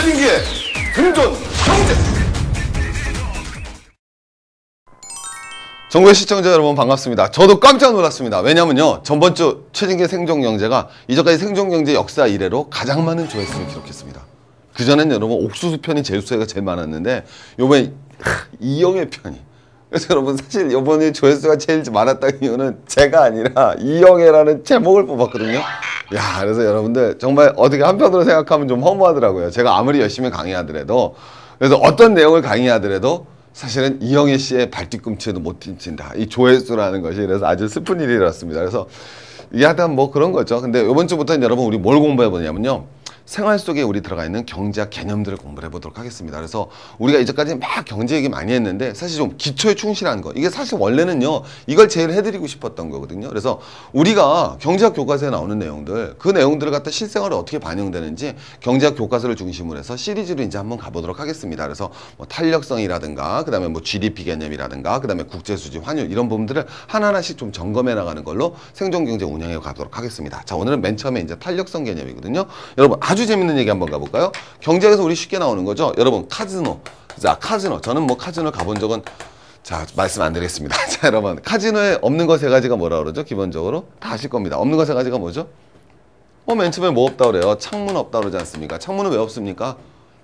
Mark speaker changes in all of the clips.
Speaker 1: 최진기의 생존 경제. 전국의 시청자 여러분 반갑습니다. 저도 깜짝 놀랐습니다. 왜냐면요, 전번주 최진기의 생존 경제가 이전까지 생존 경제 역사 이래로 가장 많은 조회수를 기록했습니다. 그전엔 여러분 옥수수 편이 제수가 제일 많았는데 요번에 이영애 편이, 그래서 여러분 사실 이번에 조회수가 제일 많았다는 이유는 제가 아니라 이영애라는 제목을 뽑았거든요. 야, 그래서 여러분들 정말 어떻게 한편으로 생각하면 좀 허무하더라고요. 제가 아무리 열심히 강의하더라도, 그래서 어떤 내용을 강의하더라도 사실은 이영애 씨의 발뒤꿈치에도 못 뛴친다, 이 조회수라는 것이. 그래서 아주 슬픈 일이었습니다. 그래서 하여튼 뭐 그런 거죠. 근데 이번 주부터는 여러분 우리 뭘 공부해 보냐면요, 생활 속에 우리 들어가 있는 경제학 개념들을 공부를 해보도록 하겠습니다. 그래서 우리가 이제까지 막 경제 얘기 많이 했는데 사실 좀 기초에 충실한 거, 이게 사실 원래는요 이걸 제일 해드리고 싶었던 거거든요. 그래서 우리가 경제학 교과서에 나오는 내용들, 그 내용들을 갖다 실생활에 어떻게 반영되는지 경제학 교과서를 중심으로 해서 시리즈로 이제 한번 가보도록 하겠습니다. 그래서 뭐 탄력성이라든가, 그 다음에 뭐 GDP 개념이라든가, 그 다음에 국제수지, 환율, 이런 부분들을 하나하나씩 좀 점검해 나가는 걸로 생존경제 운영해 가도록 하겠습니다. 자, 오늘은 맨 처음에 이제 탄력성 개념이거든요. 여러분 아주 재밌는 얘기 한번 가볼까요? 경제에서 우리 쉽게 나오는 거죠. 여러분 카지노. 자, 카지노. 저는 뭐 카지노 가본 적은 말씀 안 드리겠습니다. 자, 여러분 카지노에 없는 거 세 가지가 뭐라 그러죠? 기본적으로 다 아실 겁니다. 없는 거 세 가지가 뭐죠? 맨 처음에 뭐 없다 그래요? 창문 없다 그러지 않습니까? 창문은 왜 없습니까?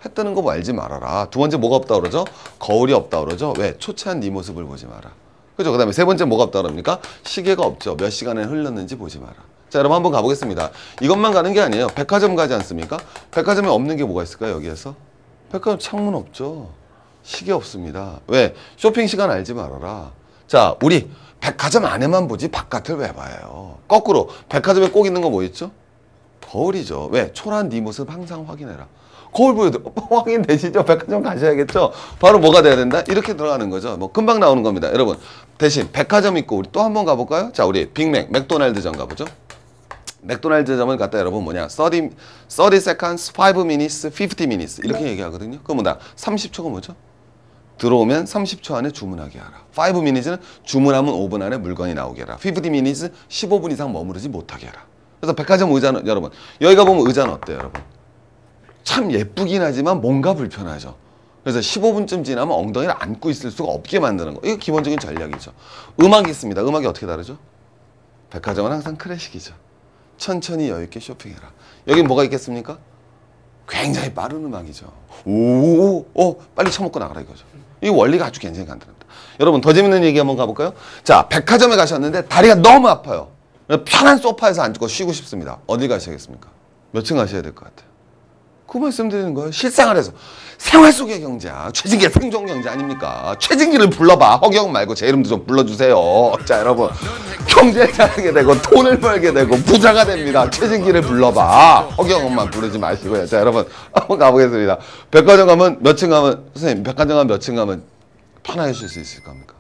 Speaker 1: 해 뜨는 거 알지 말아라. 두 번째 뭐가 없다 그러죠? 거울이 없다 그러죠? 왜? 초췌한 네 모습을 보지 마라. 그죠? 그 다음에 세 번째 뭐가 없다 그럽니까? 시계가 없죠. 몇 시간에 흘렀는지 보지 마라. 자, 여러분 한번 가보겠습니다. 이것만 가는 게 아니에요. 백화점 가지 않습니까? 백화점에 없는 게 뭐가 있을까요? 여기에서 백화점 창문 없죠. 시계 없습니다. 왜? 쇼핑 시간 알지 말아라. 자, 우리 백화점 안에만 보지 바깥을 왜 봐요? 거꾸로 백화점에 꼭 있는 거 뭐 있죠? 거울이죠. 왜? 초라한 네 모습 항상 확인해라. 거울 보여도 확인되시죠? 백화점 가셔야겠죠? 바로 뭐가 돼야 된다? 이렇게 들어가는 거죠. 뭐 금방 나오는 겁니다. 여러분 대신 백화점 있고 우리 또 한번 가볼까요? 자, 우리 빅맥, 맥도날드점 가보죠. 맥도날드점을 갖다 여러분 뭐냐, 30 seconds, 5 minutes, 50 minutes 이렇게 얘기하거든요. 그럼 뭐다? 30초가 뭐죠? 들어오면 30초 안에 주문하게 하라. 5 minutes는 주문하면 5분 안에 물건이 나오게 하라. 50 minutes 15분 이상 머무르지 못하게 하라. 그래서 백화점 의자는 여러분 여기가 보면 의자는 어때요, 여러분? 참 예쁘긴 하지만 뭔가 불편하죠. 그래서 15분쯤 지나면 엉덩이를 안고 있을 수가 없게 만드는 거. 이거 기본적인 전략이죠. 음악이 있습니다. 음악이 어떻게 다르죠? 백화점은 항상 클래식이죠. 천천히 여유있게 쇼핑해라. 여기 뭐가 있겠습니까? 굉장히 빠른 음악이죠. 빨리 처먹고 나가라 이거죠. 이 원리가 아주 굉장히 간단합니다. 여러분 더 재밌는 얘기 한번 가볼까요? 자, 백화점에 가셨는데 다리가 너무 아파요. 편한 소파에서 앉고 쉬고 싶습니다. 어디 가셔야겠습니까? 몇 층 가셔야 될 것 같아요? 그 말씀드리는 거예요. 실생활에서 생활 속의 경제야. 최진기의 생존 경제 아닙니까? 최진기를 불러봐. 허경 말고 제 이름도 좀 불러주세요. 자, 여러분 경제 잘하게 되고 돈을 벌게 되고 부자가 됩니다. 최진기를 불러봐. 허경만 부르지 마시고요. 자, 여러분 한번 가보겠습니다. 백화점 가면 몇 층 가면, 선생님 백화점 가면 몇 층 가면 편하게 쉴 수 있을 겁니까?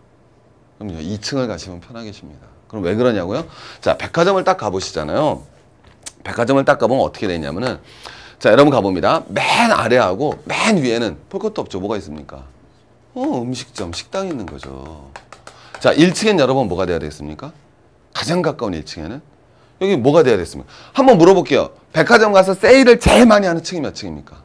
Speaker 1: 그럼요, 2층을 가시면 편하게 쉽니다. 그럼 왜 그러냐고요? 자, 백화점을 딱 가보시잖아요. 백화점을 딱 가보면 어떻게 되냐면은, 자, 여러분 가봅니다. 맨 아래하고 맨 위에는 볼 것도 없죠. 뭐가 있습니까? 음식점, 식당이 있는 거죠. 자, 1층엔 여러분 뭐가 돼야 되겠습니까? 가장 가까운 1층에는 여기 뭐가 돼야 되겠습니까? 한번 물어볼게요. 백화점 가서 세일을 제일 많이 하는 층이 몇 층입니까?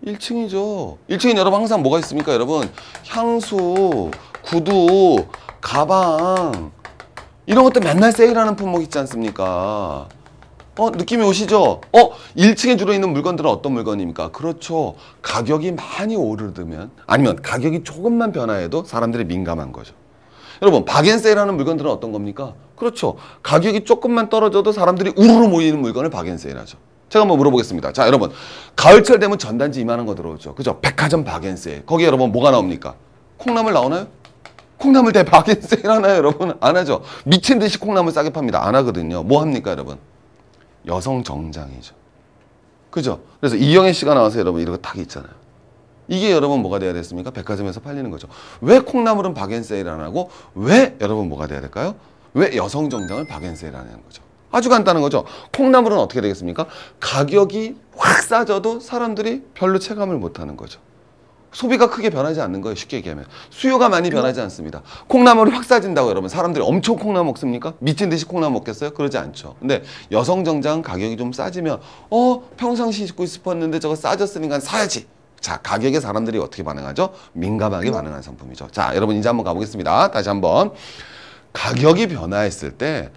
Speaker 1: 1층이죠. 1층엔 여러분 항상 뭐가 있습니까? 여러분 향수, 구두, 가방 이런 것들 맨날 세일하는 품목 있지 않습니까? 느낌이 오시죠? 1층에 주로 있는 물건들은 어떤 물건입니까? 그렇죠. 가격이 많이 오르면, 아니면 가격이 조금만 변화해도 사람들이 민감한 거죠. 여러분, 박앤세일하는 물건들은 어떤 겁니까? 그렇죠. 가격이 조금만 떨어져도 사람들이 우르르 모이는 물건을 박앤세일하죠. 제가 한번 물어보겠습니다. 자, 여러분, 가을철 되면 전단지 이만한 거 들어오죠. 그죠? 백화점 박앤세일. 거기에 여러분 뭐가 나옵니까? 콩나물 나오나요? 콩나물 대 박앤세일 하나요, 여러분? 안 하죠. 미친 듯이 콩나물 싸게 팝니다. 안 하거든요. 뭐 합니까, 여러분? 여성 정장이죠. 그죠? 그래서 이영애 씨가 나와서 여러분 이런 거 딱 있잖아요. 이게 여러분 뭐가 돼야 됐습니까? 백화점에서 팔리는 거죠. 왜 콩나물은 박앤세일 안 하고 왜 여러분 뭐가 돼야 될까요? 왜 여성 정장을 박앤세일 안 하는 거죠? 아주 간단한 거죠. 콩나물은 어떻게 되겠습니까? 가격이 확 싸져도 사람들이 별로 체감을 못 하는 거죠. 소비가 크게 변하지 않는 거예요. 쉽게 얘기하면. 수요가 많이 변하지 않습니다. 콩나물이 확 싸진다고 여러분. 사람들이 엄청 콩나물 먹습니까? 미친 듯이 콩나물 먹겠어요? 그러지 않죠. 근데 여성 정장 가격이 좀 싸지면 평상시 입고 싶었는데 저거 싸졌으니까 사야지. 자, 가격에 사람들이 어떻게 반응하죠? 민감하게 반응하는 상품이죠. 자, 여러분 이제 한번 가보겠습니다. 다시 한번. 가격이 변화했을 때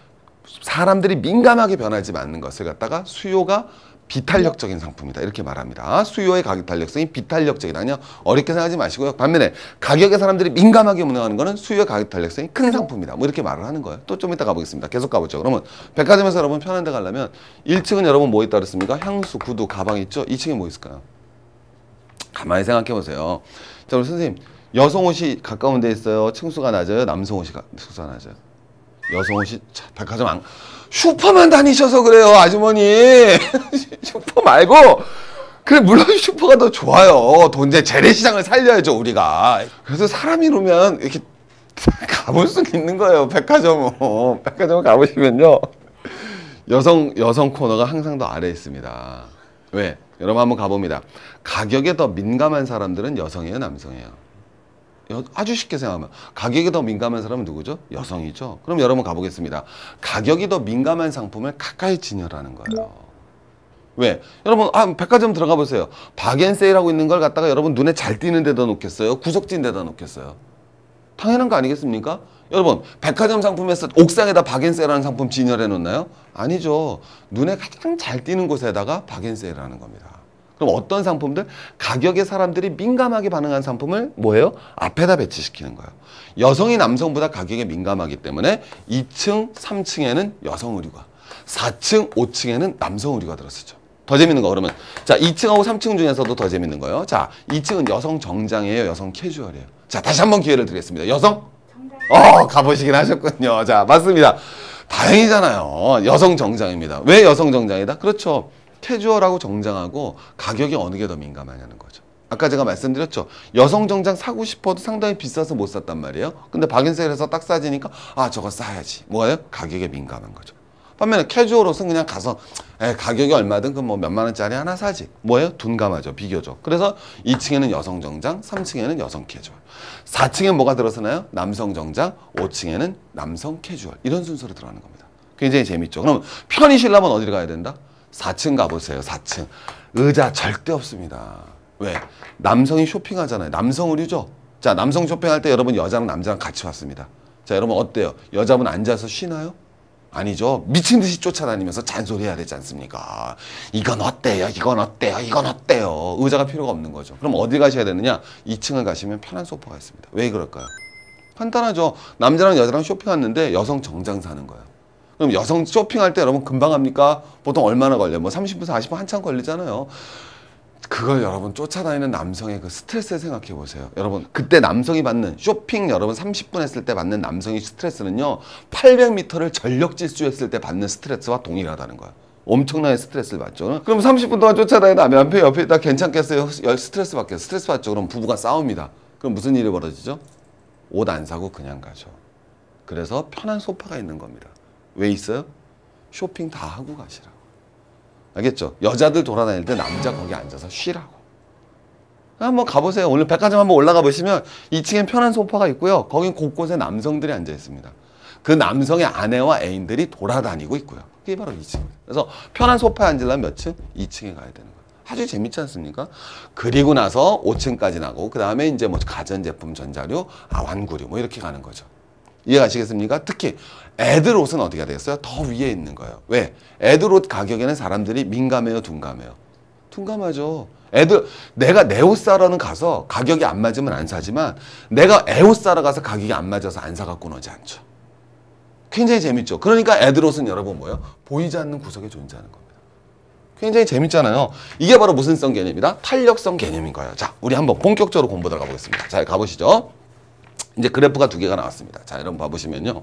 Speaker 1: 사람들이 민감하게 변하지 않는 것을 갖다가 수요가 비탄력적인 상품이다. 이렇게 말합니다. 수요의 가격 탄력성이 비탄력적이다. 그냥 어렵게 생각하지 마시고요. 반면에 가격에 사람들이 민감하게 반응하는 거는 수요의 가격 탄력성이 큰 상품이다. 뭐 이렇게 말을 하는 거예요. 또 좀 이따 가보겠습니다. 계속 가보죠. 그러면 백화점에서 여러분 편한 데 가려면 1층은 여러분 뭐 있다 그랬습니까? 향수, 구두, 가방 있죠? 2층에 뭐 있을까요? 가만히 생각해 보세요. 자, 우리 선생님, 여성 옷이 가까운 데 있어요? 층수가 낮아요? 남성 옷이 층수가 낮아요? 여성 옷이 백화점 안 슈퍼만 다니셔서 그래요, 아주머니. 슈퍼 말고 그래, 물론 슈퍼가 더 좋아요. 돈 이제 재래시장을 살려야죠, 우리가. 그래서 사람이 오면 이렇게 가볼 수 있는 거예요, 백화점은. 백화점 가보시면요, 여성 코너가 항상 더 아래에 있습니다. 왜? 여러분 한번 가봅니다. 가격에 더 민감한 사람들은 여성이에요, 남성이에요? 아주 쉽게 생각하면 가격이 더 민감한 사람은 누구죠? 여성이죠. 그럼 여러분 가보겠습니다. 가격이 더 민감한 상품을 가까이 진열하는 거예요. 왜? 여러분 백화점 들어가 보세요. 박앤세일하고 있는 걸 갖다가 여러분 눈에 잘 띄는 데다 놓겠어요? 구석진 데다 놓겠어요? 당연한 거 아니겠습니까? 여러분 백화점 상품에서 옥상에다 박앤세일하는 상품 진열해 놓나요? 아니죠. 눈에 가장 잘 띄는 곳에다가 박앤세일하는 겁니다. 그럼 어떤 상품들? 가격에 사람들이 민감하게 반응한 상품을 뭐예요? 앞에다 배치시키는 거예요. 여성이 남성보다 가격에 민감하기 때문에 2층, 3층에는 여성 의류가, 4층, 5층에는 남성 의류가 들어서죠. 더 재밌는 거 그러면, 자, 2층하고 3층 중에서도 더 재밌는 거예요. 자, 2층은 여성 정장이에요, 여성 캐주얼이에요? 자, 다시 한번 기회를 드리겠습니다. 여성? 가보시긴 하셨군요. 자, 맞습니다. 다행이잖아요. 여성 정장입니다. 왜 여성 정장이다? 그렇죠. 캐주얼하고 정장하고 가격이 어느 게 더 민감하냐는 거죠. 아까 제가 말씀드렸죠. 여성 정장 사고 싶어도 상당히 비싸서 못 샀단 말이에요. 근데 박앤세일에서 딱 싸지니까 저거 싸야지. 뭐예요? 가격에 민감한 거죠. 반면에 캐주얼 옷은 그냥 가서 가격이 얼마든 그 뭐 몇만 원짜리 하나 사지. 뭐예요? 둔감하죠. 비교적. 그래서 2층에는 여성 정장, 3층에는 여성 캐주얼. 4층에 뭐가 들어서나요? 남성 정장, 5층에는 남성 캐주얼. 이런 순서로 들어가는 겁니다. 굉장히 재밌죠. 그럼 편히 쉬려면 어디를 가야 된다? 4층 가보세요. 4층. 의자 절대 없습니다. 왜? 남성이 쇼핑하잖아요. 남성 의류죠. 자, 남성 쇼핑할 때 여러분 여자랑 남자랑 같이 왔습니다. 자, 여러분 어때요? 여자분 앉아서 쉬나요? 아니죠. 미친 듯이 쫓아다니면서 잔소리해야 되지 않습니까? 이건 어때요? 이건 어때요? 이건 어때요? 의자가 필요가 없는 거죠. 그럼 어디 가셔야 되느냐? 2층을 가시면 편한 소파가 있습니다. 왜 그럴까요? 간단하죠. 남자랑 여자랑 쇼핑 왔는데 여성 정장 사는 거예요. 그럼 여성 쇼핑할 때 여러분 금방 합니까? 보통 얼마나 걸려요? 뭐 30분, 40분 한참 걸리잖아요. 그걸 여러분 쫓아다니는 남성의 그 스트레스를 생각해 보세요. 여러분 그때 남성이 받는 쇼핑 여러분 30분 했을 때 받는 남성의 스트레스는요 800m를 전력 질주했을 때 받는 스트레스와 동일하다는 거예요. 엄청나게 스트레스를 받죠. 그럼 30분 동안 쫓아다니다면 옆에 있다 괜찮겠어요? 스트레스 받겠어요. 스트레스 받죠. 그럼 부부가 싸웁니다. 그럼 무슨 일이 벌어지죠? 옷 안 사고 그냥 가죠. 그래서 편한 소파가 있는 겁니다. 왜 있어요? 쇼핑 다 하고 가시라고. 알겠죠? 여자들 돌아다닐 때 남자 거기 앉아서 쉬라고. 한번 가보세요. 오늘 백화점 한번 올라가 보시면 2층엔 편한 소파가 있고요. 거긴 곳곳에 남성들이 앉아 있습니다. 그 남성의 아내와 애인들이 돌아다니고 있고요. 그게 바로 2층입니다. 그래서 편한 소파에 앉으려면 몇 층? 2층에 가야 되는 거예요. 아주 재밌지 않습니까? 그리고 나서 5층까지 나고 그 다음에 이제 뭐 가전제품, 전자료, 완구류 뭐 이렇게 가는 거죠. 이해가시겠습니까? 특히 애들 옷은 어디가 되겠어요? 더 위에 있는 거예요. 왜? 애들 옷 가격에는 사람들이 민감해요, 둔감해요? 둔감하죠. 내가 내 옷 사러는 가서 가격이 안 맞으면 안 사지만 내가 애 옷 사러 가서 가격이 안 맞아서 안 사갖고는 오지 않죠. 굉장히 재밌죠. 그러니까 애들 옷은 여러분 뭐예요? 보이지 않는 구석에 존재하는 겁니다. 굉장히 재밌잖아요. 이게 바로 무슨 성 개념이다? 탄력성 개념인 거예요. 자, 우리 한번 본격적으로 공부 들어가 보겠습니다. 자, 가보시죠. 이제 그래프가 두 개가 나왔습니다. 자, 여러분 봐보시면요.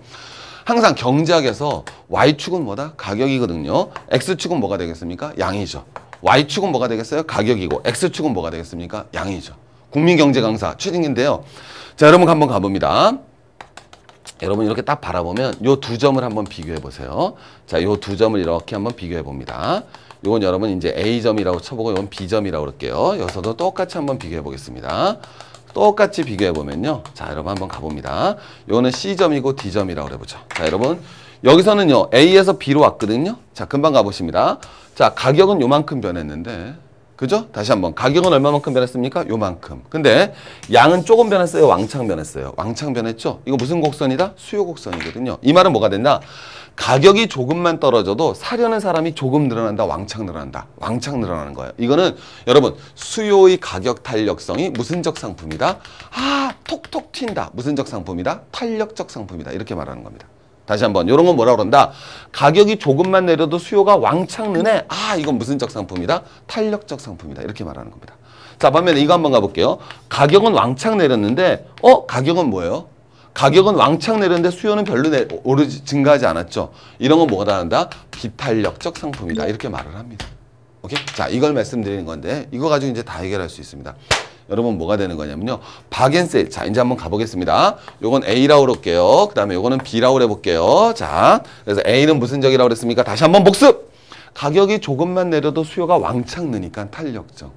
Speaker 1: 항상 경제학에서 Y축은 뭐다? 가격이거든요. X축은 뭐가 되겠습니까? 양이죠. Y축은 뭐가 되겠어요? 가격이고 X축은 뭐가 되겠습니까? 양이죠. 국민경제 강사 최진기인데요. 자, 여러분 한번 가봅니다. 여러분 이렇게 딱 바라보면 요 두 점을 한번 비교해 보세요. 자, 요 두 점을 이렇게 한번 비교해 봅니다. 요건 여러분 이제 A점이라고 쳐보고 요건 B점이라고 그럴게요. 여기서도 똑같이 한번 비교해 보겠습니다. 똑같이 비교해 보면요. 자, 여러분 한번 가봅니다. 요거는 C점이고 D점이라고 그래보죠. 자, 여러분 여기서는요. A에서 B로 왔거든요. 자, 금방 가보십니다. 자, 가격은 요만큼 변했는데 그죠? 다시 한번 가격은 얼마만큼 변했습니까? 요만큼. 근데 양은 조금 변했어요? 왕창 변했어요? 왕창 변했죠? 이거 무슨 곡선이다? 수요 곡선이거든요. 이 말은 뭐가 된다? 가격이 조금만 떨어져도 사려는 사람이 조금 늘어난다, 왕창 늘어난다. 왕창 늘어나는 거예요. 이거는 여러분 수요의 가격 탄력성이 무슨적 상품이다? 아, 톡톡 튄다. 무슨적 상품이다? 탄력적 상품이다. 이렇게 말하는 겁니다. 다시 한번 이런 건 뭐라 그런다? 가격이 조금만 내려도 수요가 왕창 느네. 아, 이건 무슨적 상품이다? 탄력적 상품이다. 이렇게 말하는 겁니다. 자, 반면에 이거 한번 가볼게요. 가격은 왕창 내렸는데 가격은 뭐예요? 가격은 왕창 내렸는데 수요는 별로 증가하지 않았죠. 이런 건 뭐가 다른다? 비탄력적 상품이다. 이렇게 말을 합니다. 오케이? 자, 이걸 말씀드리는 건데 이거 가지고 이제 다 해결할 수 있습니다. 여러분 뭐가 되는 거냐면요. 박앤셀. 자, 이제 한번 가보겠습니다. 요건 A라고 그럴게요. 그 다음에 요거는 B라고 해볼게요. 자, 그래서 A는 무슨 적이라고 그랬습니까? 다시 한번 복습! 가격이 조금만 내려도 수요가 왕창 느니까 탄력적.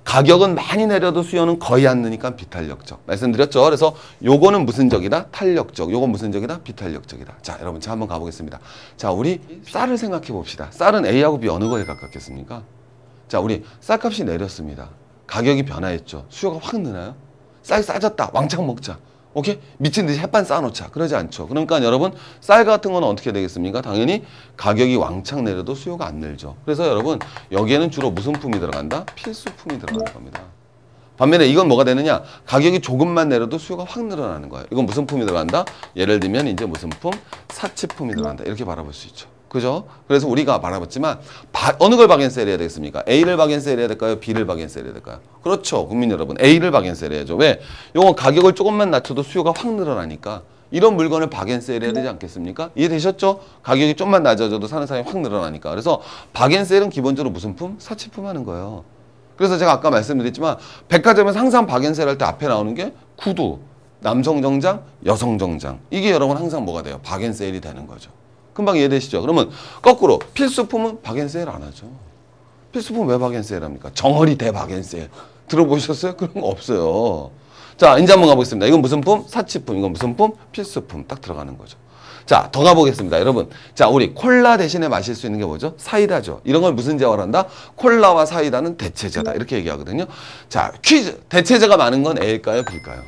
Speaker 1: 가격은 많이 내려도 수요는 거의 안 느니까 비탄력적. 말씀드렸죠? 그래서 요거는 무슨 적이다? 탄력적. 요건 무슨 적이다? 비탄력적이다. 자, 여러분 자 한번 가보겠습니다. 자, 우리 쌀을 생각해 봅시다. 쌀은 A하고 B 어느 거에 가깝겠습니까? 자, 우리 쌀값이 내렸습니다. 가격이 변화했죠. 수요가 확 느나요? 쌀 싸졌다. 왕창 먹자. 오케이? 미친 듯이 햇반 쌓아놓자. 그러지 않죠. 그러니까 여러분 쌀 같은 거는 어떻게 되겠습니까? 당연히 가격이 왕창 내려도 수요가 안 늘죠. 그래서 여러분 여기에는 주로 무슨 품이 들어간다? 필수품이 들어가는 겁니다. 반면에 이건 뭐가 되느냐? 가격이 조금만 내려도 수요가 확 늘어나는 거예요. 이건 무슨 품이 들어간다? 예를 들면 이제 무슨 품? 사치품이 들어간다. 이렇게 바라볼 수 있죠. 그죠? 그래서 우리가 바라봤지만 어느 걸 박앤셀 해야 되겠습니까? A를 박앤셀 해야 될까요? B를 박앤셀 해야 될까요? 그렇죠. 국민 여러분. A를 박앤셀 해야죠. 왜? 요건 가격을 조금만 낮춰도 수요가 확 늘어나니까 이런 물건을 박앤셀 해야 되지 않겠습니까? 이해되셨죠? 가격이 좀만 낮아져도 사는 사람이 확 늘어나니까. 그래서 박앤셀은 기본적으로 무슨 품? 사치품 하는 거예요. 그래서 제가 아까 말씀드렸지만 백화점에서 항상 박앤셀 할 때 앞에 나오는 게 구두, 남성 정장, 여성 정장. 이게 여러분 항상 뭐가 돼요? 박앤셀이 되는 거죠. 금방 이해되시죠? 그러면 거꾸로 필수품은 박앤세일 안 하죠. 필수품 왜 박앤세일 합니까? 정어리 대 박앤세일. 들어보셨어요? 그런 거 없어요. 자, 이제 한번 가보겠습니다. 이건 무슨 품? 사치품. 이건 무슨 품? 필수품. 딱 들어가는 거죠. 자, 더 가보겠습니다. 여러분. 자, 우리 콜라 대신에 마실 수 있는 게 뭐죠? 사이다죠. 이런 걸 무슨 제어를 한다? 콜라와 사이다는 대체제다. 이렇게 얘기하거든요. 자, 퀴즈. 대체제가 많은 건 A일까요? B일까요?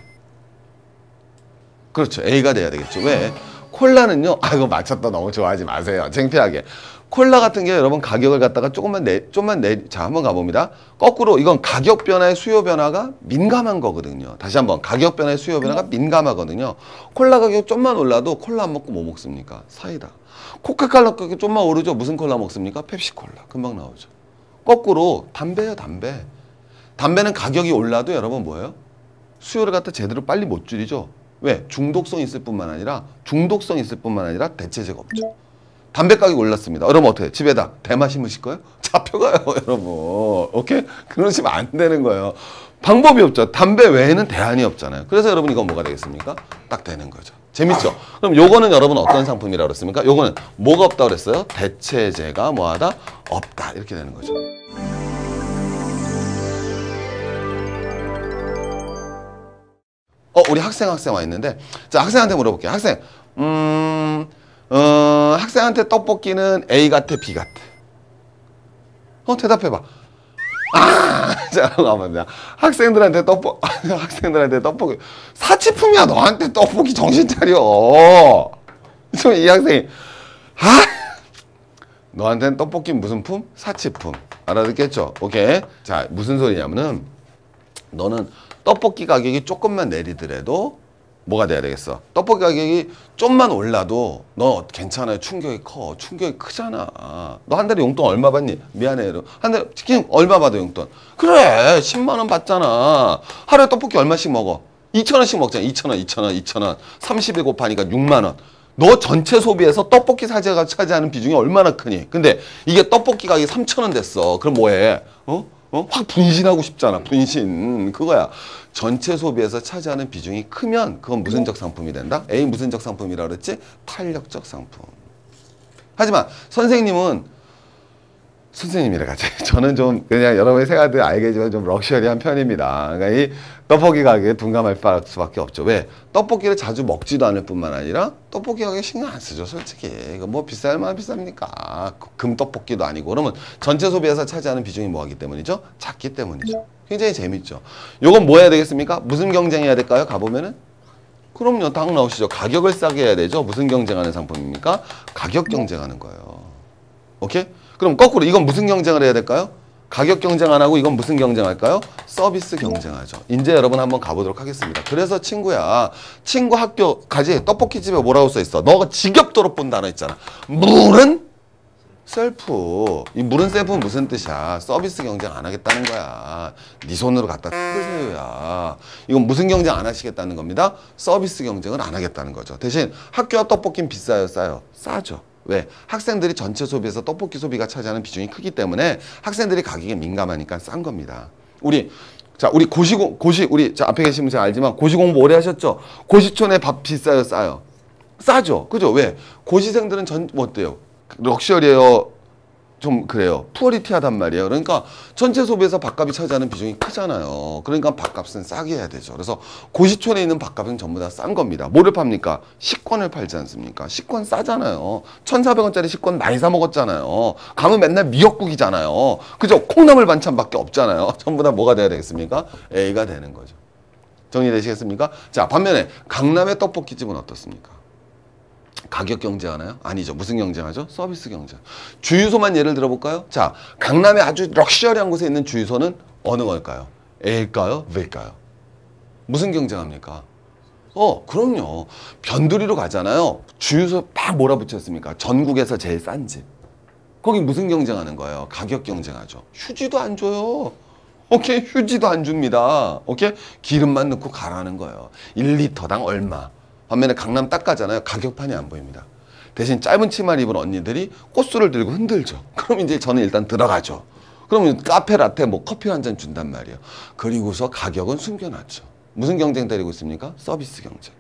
Speaker 1: 그렇죠. A가 돼야 되겠죠. 왜? 콜라는요, 이거 맞췄다 너무 좋아하지 마세요. 창피하게. 콜라 같은 게 여러분 가격을 갖다가 자, 한번 가봅니다. 거꾸로 이건 가격 변화에 수요 변화가 민감한 거거든요. 다시 한번 가격 변화에 수요 변화가 민감하거든요. 콜라 가격 좀만 올라도 콜라 안 먹고 뭐 먹습니까? 사이다. 코카콜라 가격 좀만 오르죠. 무슨 콜라 먹습니까? 펩시콜라. 금방 나오죠. 거꾸로 담배요, 담배. 담배는 가격이 올라도 여러분 뭐예요? 수요를 갖다 제대로 빨리 못 줄이죠. 왜? 중독성이 있을 뿐만 아니라 대체제가 없죠. 담배 가격이 올랐습니다. 여러분 어떻게 해요? 집에다 대마 심으실 거예요? 잡혀가요, 여러분. 오케이? 그러시면 안 되는 거예요. 방법이 없죠. 담배 외에는 대안이 없잖아요. 그래서 여러분 이건 뭐가 되겠습니까? 딱 되는 거죠. 재밌죠? 그럼 요거는 여러분 어떤 상품이라고 그랬습니까? 요거는 뭐가 없다고 그랬어요? 대체제가 뭐하다? 없다. 이렇게 되는 거죠. 우리 학생 와 있는데, 자, 학생한테 물어볼게요. 학생, 학생한테 떡볶이는 A 같아, B 같아? 대답해봐. 자, 잠깐만요. 학생들한테 떡볶이. 사치품이야, 너한테 떡볶이 정신 차려. 좀 이 학생이, 너한테는 떡볶이 무슨 품? 사치품. 알아듣겠죠? 오케이. 자, 무슨 소리냐면은, 너는 떡볶이 가격이 조금만 내리더라도 뭐가 돼야 되겠어? 떡볶이 가격이 좀만 올라도 너 괜찮아요. 충격이 커. 충격이 크잖아. 너 한 달에 용돈 얼마 받니? 미안해. 한 달에 치킨 얼마 받아 용돈? 그래. 10만 원 받잖아. 하루에 떡볶이 얼마씩 먹어? 2,000원씩 먹잖아. 2,000원. 30일 곱하니까 6만 원. 너 전체 소비에서 떡볶이 사재가 차지하는 비중이 얼마나 크니? 근데 이게 떡볶이 가격이 3,000원 됐어. 그럼 뭐해? 확 분신하고 싶잖아. 분신. 그거야. 전체 소비에서 차지하는 비중이 크면 그건 무슨적 상품이 된다? A 무슨적 상품이라고 그랬지? 탄력적 상품. 하지만 선생님은 선생님이라 같이 저는 좀 그냥 여러분의 생각들 알겠지만 좀 럭셔리한 편입니다. 그러니까 이 떡볶이 가게에 둔감할 수밖에 없죠. 왜? 떡볶이를 자주 먹지도 않을 뿐만 아니라 떡볶이 가게에 신경 안 쓰죠, 솔직히. 이거 뭐 비쌀 만한 비쌉니까? 금 떡볶이도 아니고. 그러면 전체 소비에서 차지하는 비중이 뭐하기 때문이죠? 작기 때문이죠. 굉장히 재밌죠. 요건 뭐 해야 되겠습니까? 무슨 경쟁해야 될까요? 가보면은? 그럼요, 딱 나오시죠. 가격을 싸게 해야 되죠. 무슨 경쟁하는 상품입니까? 가격 경쟁하는 거예요. 오케이? 그럼 거꾸로 이건 무슨 경쟁을 해야 될까요? 가격 경쟁 안 하고 이건 무슨 경쟁할까요? 서비스 경쟁하죠. 이제 여러분 한번 가보도록 하겠습니다. 그래서 친구야, 친구 학교 가지 떡볶이집에 뭐라고 써있어? 너가 지겹도록 본 단어 있잖아. 물은 셀프. 이 물은 셀프는 무슨 뜻이야? 서비스 경쟁 안 하겠다는 거야. 네 손으로 갖다 쓰세요야. 이건 무슨 경쟁 안 하시겠다는 겁니다. 서비스 경쟁을 안 하겠다는 거죠. 대신 학교 앞 떡볶이는 비싸요, 싸요? 싸죠. 왜? 학생들이 전체 소비에서 떡볶이 소비가 차지하는 비중이 크기 때문에 학생들이 가격에 민감하니까 싼 겁니다. 우리 우리 앞에 계신 분 제가 알지만 고시 공부 오래 하셨죠? 고시촌에 밥 비싸요, 싸요? 싸죠. 그죠? 왜? 고시생들은 뭐 어때요? 럭셔리해요. 좀 그래요. 푸어리티하단 말이에요. 그러니까 전체 소비에서 밥값이 차지하는 비중이 크잖아요. 그러니까 밥값은 싸게 해야 되죠. 그래서 고시촌에 있는 밥값은 전부 다 싼 겁니다. 뭐를 팝니까? 식권을 팔지 않습니까? 식권 싸잖아요. 1,400원짜리 식권 많이 사 먹었잖아요. 가면 맨날 미역국이잖아요. 그죠? 콩나물 반찬밖에 없잖아요. 전부 다 뭐가 돼야 되겠습니까? A가 되는 거죠. 정리되시겠습니까? 자, 반면에 강남의 떡볶이집은 어떻습니까? 가격 경쟁하나요? 아니죠. 무슨 경쟁하죠? 서비스 경쟁. 주유소만 예를 들어볼까요? 자, 강남에 아주 럭셔리한 곳에 있는 주유소는 어느 걸까요? A일까요? B일까요? 무슨 경쟁합니까? 그럼요. 변두리로 가잖아요. 주유소 막 몰아붙였습니까? 전국에서 제일 싼 집. 거기 무슨 경쟁하는 거예요? 가격 경쟁하죠. 휴지도 안 줘요. 오케이? 휴지도 안 줍니다. 오케이? 기름만 넣고 가라는 거예요. 1리터당 얼마. 반면에 강남 딱 가잖아요. 가격판이 안 보입니다. 대신 짧은 치마를 입은 언니들이 꽃술을 들고 흔들죠. 그럼 이제 저는 일단 들어가죠. 그러면 카페 라떼 뭐 커피 한 잔 준단 말이에요. 그리고서 가격은 숨겨놨죠. 무슨 경쟁 때리고 있습니까? 서비스 경쟁.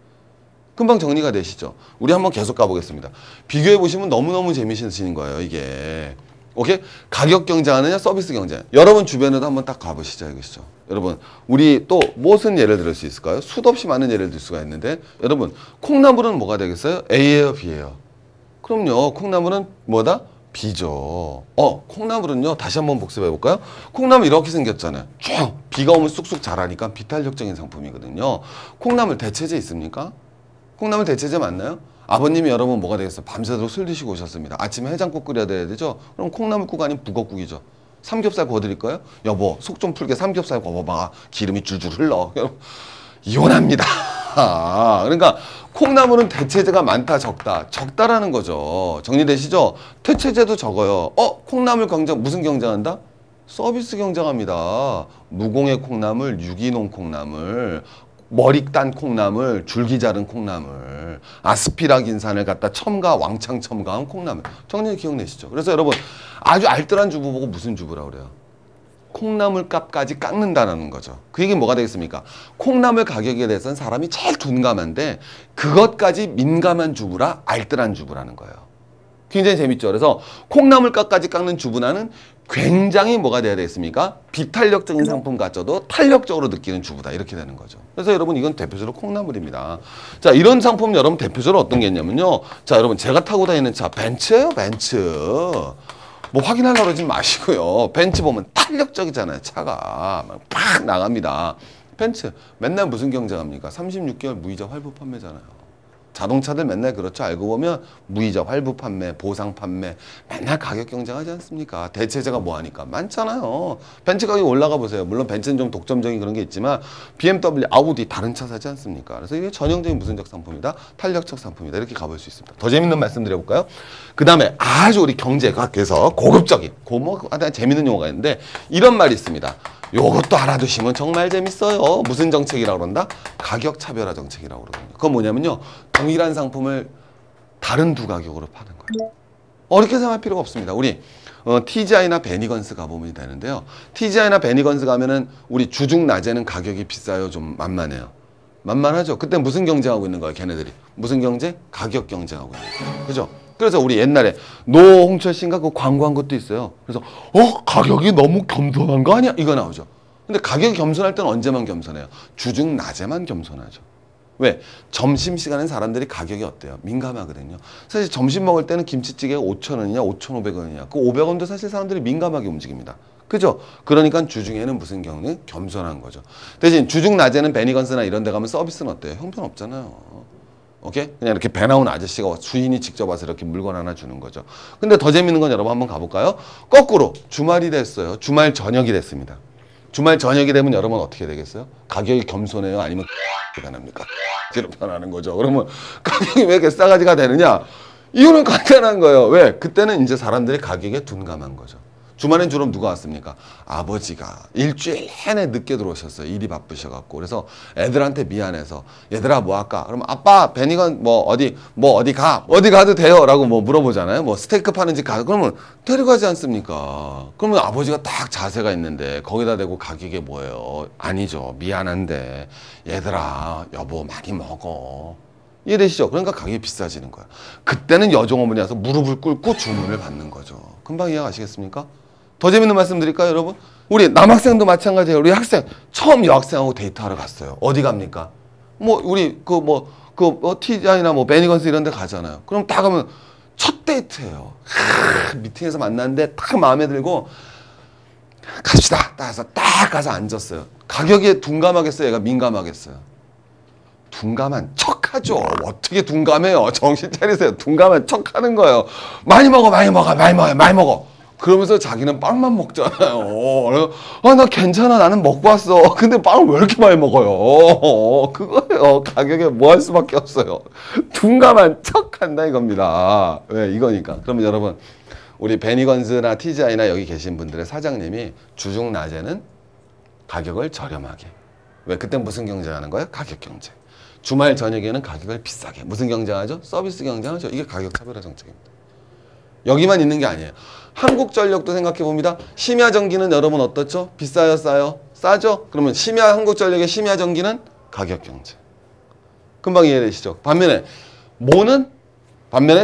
Speaker 1: 금방 정리가 되시죠? 우리 한번 계속 가보겠습니다. 비교해 보시면 너무너무 재미있으신 거예요, 이게. 오케이? 가격 경쟁하느냐, 서비스 경쟁. 여러분 주변에도 한번 딱 가보시죠, 이것이죠. 여러분, 우리 또 무슨 예를 들 수 있을까요? 수도 없이 많은 예를 들 수가 있는데, 여러분, 콩나물은 뭐가 되겠어요? A예요, B예요? 그럼요, 콩나물은 뭐다? B죠. 콩나물은요, 다시 한번 복습해 볼까요? 콩나물 이렇게 생겼잖아요. 쭉 비가 오면 쑥쑥 자라니까 비탄력적인 상품이거든요. 콩나물 대체제 있습니까? 콩나물 대체제 맞나요? 아버님이 여러분 뭐가 되겠어요? 밤새도록 술 드시고 오셨습니다. 아침에 해장국 끓여야 되죠? 그럼 콩나물국 아니면 북엇국이죠. 삼겹살 구워 드릴까요? 여보, 속 좀 풀게 삼겹살 구워봐. 기름이 줄줄 흘러. 이혼합니다. 그러니까 콩나물은 대체제가 많다, 적다. 적다라는 거죠. 정리되시죠? 대체제도 적어요. 콩나물 경쟁, 무슨 경쟁한다? 서비스 경쟁합니다. 무공해 콩나물, 유기농 콩나물, 머리 딴 콩나물, 줄기 자른 콩나물, 아스피라긴산을 갖다 왕창 첨가한 콩나물. 정리 기억내시죠? 그래서 여러분 아주 알뜰한 주부 보고 무슨 주부라고 그래요? 콩나물 값까지 깎는다는 거죠. 그 얘기는 뭐가 되겠습니까? 콩나물 가격에 대해서는 사람이 제일 둔감한데 그것까지 민감한 주부라 알뜰한 주부라는 거예요. 굉장히 재밌죠. 그래서 콩나물 값까지 깎는 주부나는 굉장히 뭐가 돼야 되겠습니까? 비탄력적인 상품 가져도 탄력적으로 느끼는 주부다. 이렇게 되는 거죠. 그래서 여러분 이건 대표적으로 콩나물입니다. 자, 이런 상품 여러분 대표적으로 어떤 게 있냐면요. 자, 여러분 제가 타고 다니는 차 벤츠예요, 벤츠. 뭐 확인하려고 그러지 마시고요. 벤츠 보면 탄력적이잖아요. 차가 팍 나갑니다. 벤츠 맨날 무슨 경쟁합니까? 36개월 무이자 활부 판매잖아요. 자동차들 맨날 그렇죠. 알고 보면 무이자 활부 판매, 보상 판매 맨날 가격 경쟁하지 않습니까? 대체제가 뭐 하니까 많잖아요. 벤츠 가격이 올라가 보세요. 물론 벤츠는 좀 독점적인 그런 게 있지만 BMW, 아우디 다른 차 사지 않습니까? 그래서 이게 전형적인 무슨적 상품이다? 탄력적 상품이다. 이렇게 가볼 수 있습니다. 더 재밌는 말씀 드려볼까요? 그 다음에 아주 우리 경제학에서 고급적인 재밌는 용어가 있는데 이런 말이 있습니다. 요것도 알아두시면 정말 재밌어요. 무슨 정책이라고 그런다? 가격 차별화 정책이라고 그러거든요. 그건 뭐냐면요. 동일한 상품을 다른 두 가격으로 파는 거예요. 어렵게 생각할 필요가 없습니다. 우리 TGI나 베니건스 가보면 되는데요. TGI나 베니건스 가면은 우리 주중 낮에는 가격이 비싸요. 좀 만만해요. 만만하죠. 그때 무슨 경쟁하고 있는 거야, 걔네들이? 무슨 경쟁? 가격 경쟁하고 있는 거야. 그죠? 그래서 우리 옛날에 노홍철 씨인가 그 광고한 것도 있어요. 그래서 가격이 너무 겸손한 거 아니야? 이거 나오죠. 근데 가격이 겸손할 때는 언제만 겸손해요? 주중 낮에만 겸손하죠. 왜? 점심시간엔 사람들이 가격이 어때요? 민감하거든요. 사실 점심 먹을 때는 김치찌개가 5,000원이냐 5,500원이냐 그 500원도 사실 사람들이 민감하게 움직입니다. 그죠? 그러니까 주중에는 무슨 경우? 겸손한 거죠. 대신 주중 낮에는 베니건스나 이런 데 가면 서비스는 어때요? 형편없잖아요. 오케이? 그냥 이렇게 배 나온 아저씨가 주인이 직접 와서 이렇게 물건 하나 주는 거죠. 근데 더 재밌는 건 여러분 한번 가볼까요? 거꾸로 주말이 됐어요. 주말 저녁이 됐습니다. 주말 저녁이 되면 여러분 어떻게 되겠어요? 가격이 겸손해요? 아니면 변합니까? 뒤로 변하는 거죠. 그러면 가격이 왜 이렇게 싸가지가 되느냐? 이유는 간단한 거예요. 왜? 그때는 이제 사람들이 가격에 둔감한 거죠. 주말엔 주로 누가 왔습니까? 아버지가 일주일 내내 늦게 들어오셨어요. 일이 바쁘셔갖고. 그래서 애들한테 미안해서 얘들아 뭐 할까? 그러면 아빠 베니건 어디 가? 어디 가도 돼요? 라고 물어보잖아요. 스테이크 파는 집 가. 그러면 데려가지 않습니까? 그러면 아버지가 딱 자세가 있는데 거기다 대고 가격이 뭐예요? 아니죠. 미안한데 얘들아 여보 많이 먹어. 이해되시죠? 그러니까 가격이 비싸지는 거야. 그때는 여종 어머니 와서 무릎을 꿇고 주문을 받는 거죠. 금방 이해가시겠습니까? 더 재밌는 말씀 드릴까요, 여러분? 우리 남학생도 마찬가지예요. 우리 학생 처음 여학생하고 데이트하러 갔어요. 어디 갑니까? 우리 TGI나 베니건스 이런 데 가잖아요. 그럼 딱 가면 첫 데이트예요. 미팅에서 만났는데 딱 마음에 들고 갑시다. 딱 가서 앉았어요. 가격에 둔감하겠어요? 얘가 민감하겠어요? 둔감한 척하죠. 어떻게 둔감해요? 정신 차리세요. 둔감한 척하는 거예요. 많이 먹어. 그러면서 자기는 빵만 먹잖아요. 나 괜찮아. 나는 먹고 왔어. 근데 빵을 왜 이렇게 많이 먹어요? 그거예요. 가격에 뭐 할 수밖에 없어요. 둔감한 척한다 이겁니다. 왜? 이거니까. 그러면 여러분 우리 베니건스나 TGI나 여기 계신 분들의 사장님이 주중 낮에는 가격을 저렴하게. 왜? 그때 무슨 경쟁하는 거예요? 가격 경쟁. 주말 저녁에는 가격을 비싸게. 무슨 경쟁하죠? 서비스 경쟁하죠. 이게 가격 차별화 정책입니다. 여기만 있는 게 아니에요. 한국전력도 생각해 봅니다. 심야전기는 여러분 어떻죠? 비싸요? 싸요? 싸죠? 그러면 한국전력의 심야전기는 가격 경쟁. 금방 이해되시죠? 반면에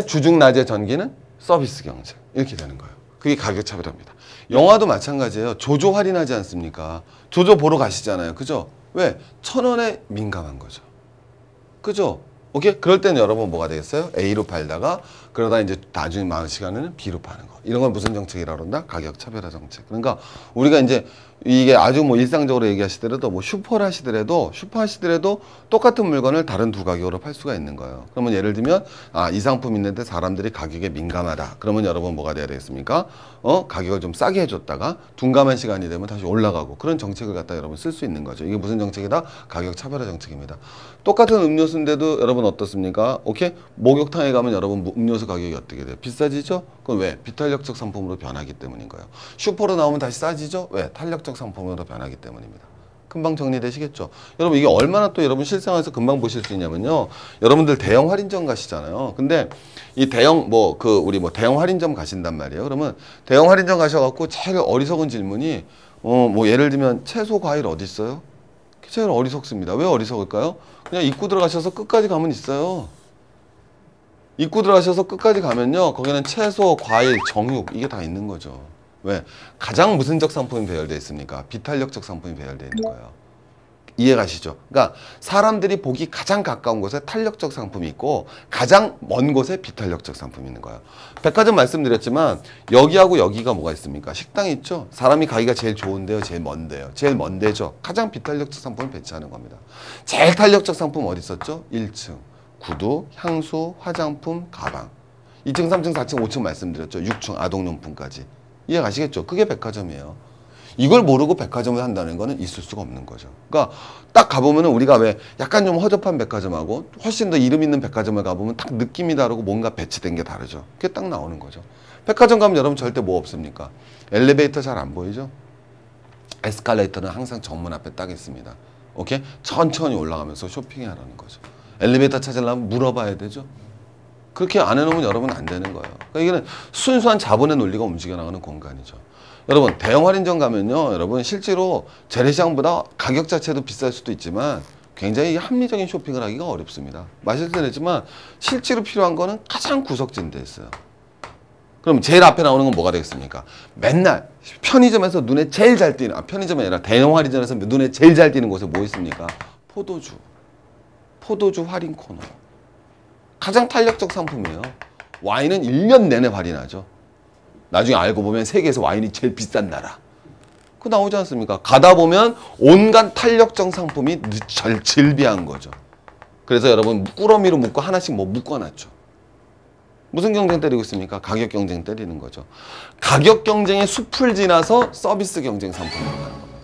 Speaker 1: 주중 낮의 전기는 서비스 경쟁. 이렇게 되는 거예요. 그게 가격 차별화입니다. 영화도 마찬가지예요. 조조 할인하지 않습니까? 조조 보러 가시잖아요. 그죠? 왜? 1,000원에 민감한 거죠. 그죠? 오케이? 그럴 때는 여러분 뭐가 되겠어요? A로 팔다가 그러다 이제 나중에 많은 시간에는 B로 파는 거. 이런 건 무슨 정책이라고 그런다? 가격 차별화 정책. 그러니까 우리가 이제 이게 아주 일상적으로 얘기하시더라도 슈퍼를 하시더라도 똑같은 물건을 다른 두 가격으로 팔 수가 있는 거예요. 그러면 예를 들면 이 상품 있는데 사람들이 가격에 민감하다. 그러면 여러분 뭐가 돼야 되겠습니까? 가격을 좀 싸게 해줬다가 둔감한 시간이 되면 다시 올라가고 그런 정책을 갖다 여러분 쓸 수 있는 거죠. 이게 무슨 정책이다? 가격 차별화 정책입니다. 똑같은 음료수인데도 여러분 어떻습니까? 오케이? 목욕탕에 가면 여러분 음료수 가격이 어떻게 돼요? 비싸지죠? 그건 왜? 비탄력적 상품으로 변하기 때문인 거예요. 슈퍼로 나오면 다시 싸지죠? 왜? 탄력적 상품으로 변하기 때문입니다. 금방 정리되시겠죠? 여러분 이게 얼마나 또 여러분 실생활에서 금방 보실 수 있냐면요. 여러분들 대형 할인점 가시잖아요. 근데 이 대형 대형 할인점 가신단 말이에요. 그러면 대형 할인점 가셔갖고 제일 어리석은 질문이 예를 들면 채소 과일 어디 있어요? 제일 어리석습니다. 왜 어리석을까요? 그냥 입구 들어가셔서 끝까지 가면 있어요. 입구 들어가셔서 끝까지 가면요. 거기는 채소, 과일, 정육 이게 다 있는 거죠. 왜? 가장 무슨적 상품이 배열되어 있습니까? 비탄력적 상품이 배열되어 있는 거예요. 이해가시죠? 그러니까 사람들이 보기 가장 가까운 곳에 탄력적 상품이 있고 가장 먼 곳에 비탄력적 상품이 있는 거예요. 백화점 말씀드렸지만 여기하고 여기가 뭐가 있습니까? 식당이 있죠? 사람이 가기가 제일 좋은데요? 제일 먼데요? 제일 먼데죠? 가장 비탄력적 상품을 배치하는 겁니다. 제일 탄력적 상품 어디 있었죠? 1층. 구두, 향수, 화장품, 가방. 2층, 3층, 4층, 5층 말씀드렸죠? 6층 아동용품까지. 이해가시겠죠? 그게 백화점이에요. 이걸 모르고 백화점을 한다는 거는 있을 수가 없는 거죠. 그러니까 딱 가보면은 우리가 왜 약간 좀 허접한 백화점하고 훨씬 더 이름 있는 백화점을 가보면 딱 느낌이 다르고 뭔가 배치된 게 다르죠. 그게 딱 나오는 거죠. 백화점 가면 여러분 절대 뭐 없습니까? 엘리베이터 잘 안 보이죠? 에스컬레이터는 항상 정문 앞에 딱 있습니다. 오케이? 천천히 올라가면서 쇼핑하라는 거죠. 엘리베이터 찾으려면 물어봐야 되죠. 그렇게 안 해놓으면 여러분 안 되는 거예요. 그러니까 이거는 순수한 자본의 논리가 움직여 나가는 공간이죠. 여러분 대형 할인점 가면요. 여러분 실제로 재래시장보다 가격 자체도 비쌀 수도 있지만 굉장히 합리적인 쇼핑을 하기가 어렵습니다. 마실 때는 했지만 실제로 필요한 거는 가장 구석진 데 있어요. 그럼 제일 앞에 나오는 건 뭐가 되겠습니까? 맨날 편의점에서 눈에 제일 잘 띄는, 편의점이 아니라 대형 할인점에서 눈에 제일 잘 띄는 곳에 뭐 있습니까? 포도주. 포도주 할인 코너. 가장 탄력적 상품이에요. 와인은 1년 내내 할인하죠. 나중에 알고 보면 세계에서 와인이 제일 비싼 나라. 그거 나오지 않습니까? 가다 보면 온갖 탄력적 상품이 질비한 거죠. 그래서 여러분 꾸러미로 묶고 하나씩 뭐 묶어놨죠. 무슨 경쟁 때리고 있습니까? 가격 경쟁 때리는 거죠. 가격 경쟁의 숲을 지나서 서비스 경쟁 상품으로 가는 겁니다.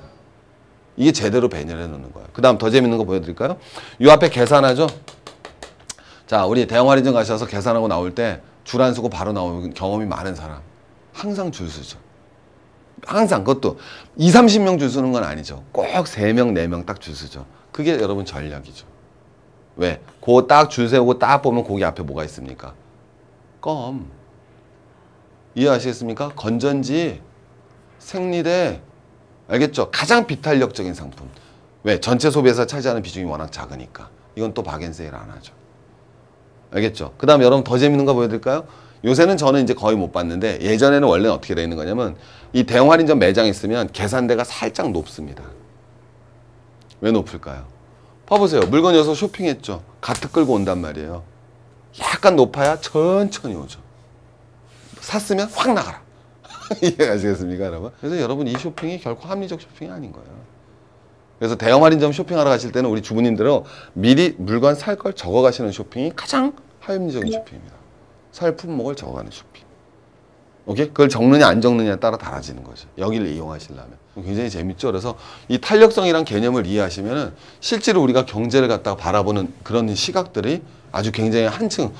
Speaker 1: 이게 제대로 배열해 놓는 거예요. 그 다음 더 재밌는 거 보여드릴까요? 이 앞에 계산하죠? 자, 우리 대형 할인점 가셔서 계산하고 나올 때 줄 안 서고 바로 나오는 경험이 많은 사람. 항상 줄 서죠. 항상 그것도 2, 30명 줄 서는 건 아니죠. 꼭 3명, 4명 딱 줄 서죠. 그게 여러분 전략이죠. 왜? 그 딱 줄 세우고 딱 보면 거기 앞에 뭐가 있습니까? 껌. 이해하시겠습니까? 건전지, 생리대, 알겠죠? 가장 비탄력적인 상품. 왜? 전체 소비에서 차지하는 비중이 워낙 작으니까. 이건 또 박앤세일 안 하죠. 알겠죠? 그 다음 여러분 더 재밌는 거 보여드릴까요? 요새는 저는 이제 거의 못 봤는데 예전에는 원래는 어떻게 되어 있는 거냐면 이 대형 할인점 매장에 있으면 계산대가 살짝 높습니다. 왜 높을까요? 봐보세요. 물건 여기서 쇼핑했죠. 가트 끌고 온단 말이에요. 약간 높아야 천천히 오죠. 샀으면 확 나가라. 이해하시겠습니까, 여러분? 그래서 여러분 이 쇼핑이 결코 합리적 쇼핑이 아닌 거예요. 그래서 대형 할인점 쇼핑하러 가실 때는 우리 주부님들은 미리 물건 살 걸 적어 가시는 쇼핑이 가장 합리적인 쇼핑입니다. 살 품목을 적어가는 쇼핑. 오케이? 그걸 적느냐 안 적느냐에 따라 달라지는 거죠. 여기를 이용하시려면. 굉장히 재밌죠. 그래서 이 탄력성이란 개념을 이해하시면은 실제로 우리가 경제를 갖다가 바라보는 그런 시각들이 아주 굉장히 한층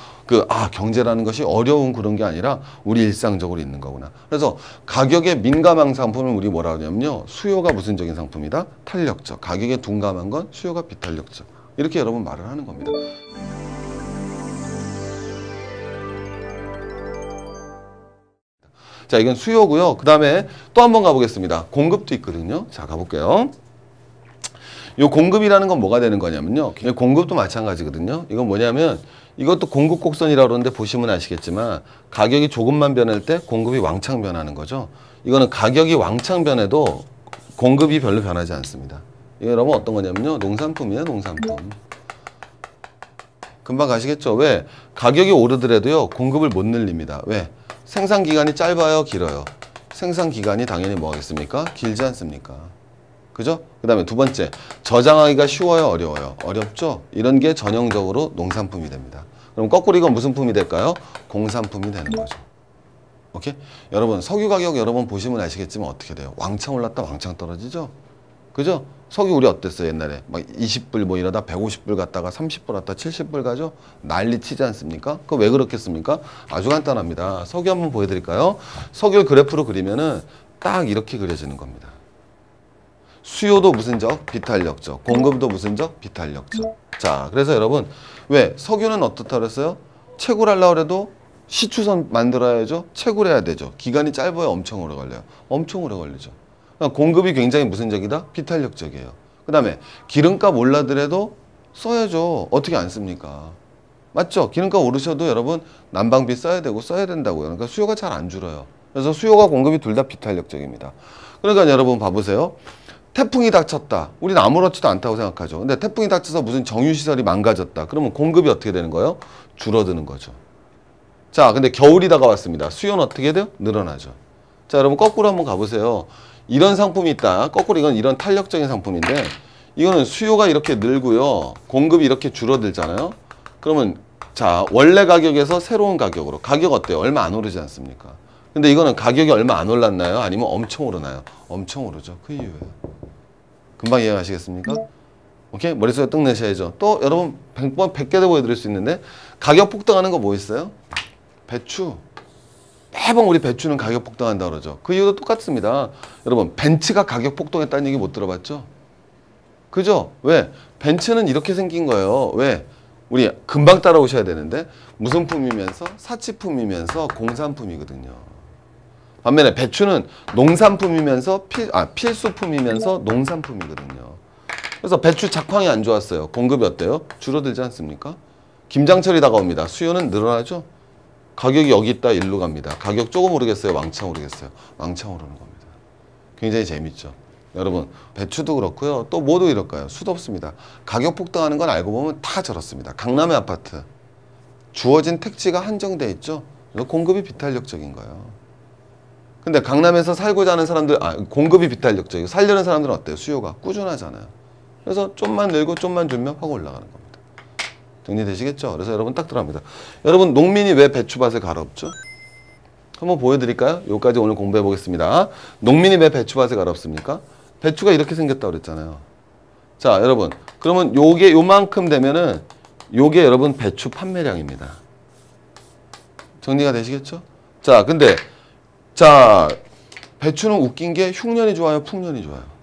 Speaker 1: 경제라는 것이 어려운 그런 게 아니라 우리 일상적으로 있는 거구나. 그래서 가격에 민감한 상품을 우리 뭐라 하냐면요. 수요가 무슨적인 상품이다? 탄력적. 가격에 둔감한 건 수요가 비탄력적. 이렇게 여러분 말을 하는 겁니다. 자, 이건 수요고요. 그 다음에 또 한 번 가보겠습니다. 공급도 있거든요. 자, 가볼게요. 요 공급이라는 건 뭐가 되는 거냐면요. 공급도 마찬가지거든요. 이건 뭐냐면 이것도 공급 곡선이라고 그러는데 보시면 아시겠지만 가격이 조금만 변할 때 공급이 왕창 변하는 거죠. 이거는 가격이 왕창 변해도 공급이 별로 변하지 않습니다. 이게 여러분 어떤 거냐면요. 농산품이에요. 농산품. 금방 가시겠죠. 왜? 가격이 오르더라도요. 공급을 못 늘립니다. 왜? 생산 기간이 짧아요, 길어요? 생산 기간이 당연히 뭐 하겠습니까? 길지 않습니까? 그죠? 그 다음에 두 번째, 저장하기가 쉬워요, 어려워요? 어렵죠? 이런 게 전형적으로 농산품이 됩니다. 그럼 거꾸로 이건 무슨 품이 될까요? 공산품이 되는 거죠. 오케이? 여러분, 석유 가격 여러분 보시면 아시겠지만 어떻게 돼요? 왕창 올랐다 왕창 떨어지죠? 그죠? 석유 우리 어땠어요, 옛날에? 막 20불 뭐 이러다 150불 갔다가 30불 갔다가 70불 가죠? 난리 치지 않습니까? 그거 왜 그렇겠습니까? 아주 간단합니다. 석유 한번 보여드릴까요? 석유 그래프로 그리면은 딱 이렇게 그려지는 겁니다. 수요도 무슨적? 비탄력적. 공급도 무슨적? 비탄력적. 자, 그래서 여러분 왜 석유는 어떻다 그랬어요? 채굴 하려고 해도 시추선 만들어야죠. 채굴 해야 되죠. 기간이 짧아야 엄청 오래 걸려요. 엄청 오래 걸리죠. 그러니까 공급이 굉장히 무슨적이다? 비탄력적이에요. 그 다음에 기름값 올라더라도 써야죠. 어떻게 안 씁니까? 맞죠? 기름값 오르셔도 여러분 난방비 써야 되고 써야 된다고요. 그러니까 수요가 잘 안 줄어요. 그래서 수요가 공급이 둘 다 비탄력적입니다. 그러니까 여러분 봐보세요. 태풍이 닥쳤다. 우리는 아무렇지도 않다고 생각하죠. 근데 태풍이 닥쳐서 무슨 정유시설이 망가졌다. 그러면 공급이 어떻게 되는 거예요? 줄어드는 거죠. 자, 근데 겨울이 다가왔습니다. 수요는 어떻게 돼요? 늘어나죠. 자, 여러분 거꾸로 한번 가보세요. 이런 상품이 있다. 거꾸로 이건 이런 탄력적인 상품인데 이거는 수요가 이렇게 늘고요. 공급이 이렇게 줄어들잖아요. 그러면 자, 원래 가격에서 새로운 가격으로. 가격 어때요? 얼마 안 오르지 않습니까? 근데 이거는 가격이 얼마 안 올랐나요? 아니면 엄청 오르나요? 엄청 오르죠. 그 이유예요. 금방 이해하시겠습니까? 오케이? 머릿속에 떡 내셔야죠. 또 여러분 100개도 보여드릴 수 있는데 가격 폭등하는 거 뭐 있어요? 배추. 매번 우리 배추는 가격 폭등한다 그러죠. 그 이유도 똑같습니다. 여러분 벤츠가 가격 폭등했다는 얘기 못 들어봤죠? 그죠? 왜? 벤츠는 이렇게 생긴 거예요. 왜? 우리 금방 따라오셔야 되는데 무슨 품이면서 사치품이면서 공산품이거든요. 반면에 배추는 농산품이면서 필수품이면서 농산품이거든요. 그래서 배추 작황이 안 좋았어요. 공급이 어때요? 줄어들지 않습니까? 김장철이 다가옵니다. 수요는 늘어나죠? 가격이 여기 있다 일로 갑니다. 가격 조금 오르겠어요? 왕창 오르겠어요? 왕창 오르는 겁니다. 굉장히 재밌죠. 여러분 배추도 그렇고요. 또 뭐도 이럴까요? 수도 없습니다. 가격 폭등하는 건 알고 보면 다 저렇습니다. 강남의 아파트. 주어진 택지가 한정돼 있죠. 공급이 비탄력적인 거예요. 근데 강남에서 살고자 하는 사람들, 공급이 비탄력적이고 살려는 사람들은 어때요? 수요가 꾸준하잖아요. 그래서 좀만 늘고 좀만 줄면 확 올라가는 겁니다. 정리되시겠죠? 그래서 여러분 딱 들어갑니다. 여러분 농민이 왜 배추밭을 갈아엎죠? 한번 보여드릴까요? 여기까지 오늘 공부해 보겠습니다. 농민이 왜 배추밭을 갈아엎습니까? 배추가 이렇게 생겼다고 그랬잖아요. 자, 여러분 그러면 요게 요만큼 되면은 요게 여러분 배추 판매량입니다. 정리가 되시겠죠? 자, 근데 자, 배추는 웃긴 게 흉년이 좋아요, 풍년이 좋아요?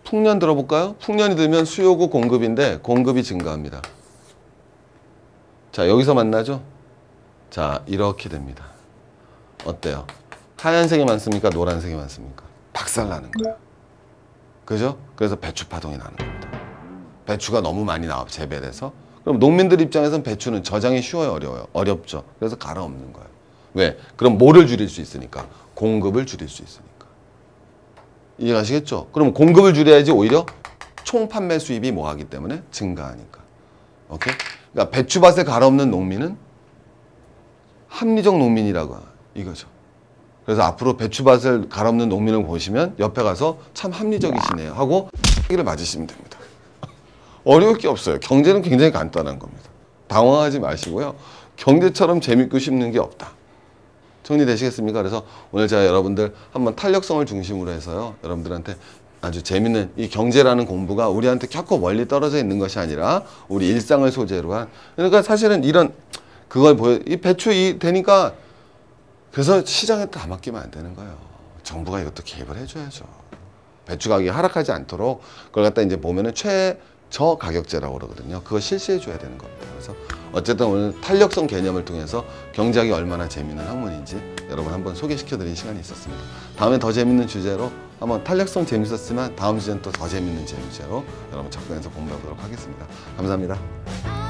Speaker 1: 풍년 들어볼까요? 풍년이 들면 수요고 공급인데 공급이 증가합니다. 자, 여기서 만나죠? 자, 이렇게 됩니다. 어때요? 하얀색이 많습니까? 노란색이 많습니까? 박살나는 거예요. 그죠? 그래서 배추 파동이 나는 겁니다. 배추가 너무 많이 나와 재배돼서. 그럼 농민들 입장에서는 배추는 저장이 쉬워요, 어려워요? 어렵죠. 그래서 갈아엎는 거예요. 왜? 그럼 뭐를 줄일 수 있으니까? 공급을 줄일 수 있으니까. 이해가시겠죠? 그럼 공급을 줄여야지 오히려 총 판매 수입이 뭐 하기 때문에 증가하니까. 오케이? 그러니까 배추밭을 갈아엎는 농민은 합리적 농민이라고 이거죠. 그래서 앞으로 배추밭을 갈아엎는 농민을 보시면 옆에 가서 참 합리적이시네요 하고 를 맞으시면 됩니다. 어려울 게 없어요. 경제는 굉장히 간단한 겁니다. 당황하지 마시고요. 경제처럼 재밌고 쉽는 게 없다. 정리되시겠습니까? 그래서 오늘 제가 여러분들 한번 탄력성을 중심으로 해서요. 여러분들한테 아주 재밌는 이 경제라는 공부가 우리한테 결코 멀리 떨어져 있는 것이 아니라 우리 일상을 소재로 한. 그러니까 사실은 이런 그걸 이 배추 되니까 그래서 시장에 다 맡기면 안 되는 거예요. 정부가 이것도 개입을 해줘야죠. 배추 가격이 하락하지 않도록 그걸 갖다 이제 보면은 최저 가격제라고 그러거든요. 그거 실시해 줘야 되는 겁니다. 그래서 어쨌든 오늘 탄력성 개념을 통해서 경제학이 얼마나 재미있는 학문인지 여러분 한번 소개시켜 드린 시간이 있었습니다. 다음에 더 재밌는 주제로 한번 탄력성 재밌었지만 다음 주제는 또 더 재밌는 주제로 여러분 접근해서 공부해 보도록 하겠습니다. 감사합니다.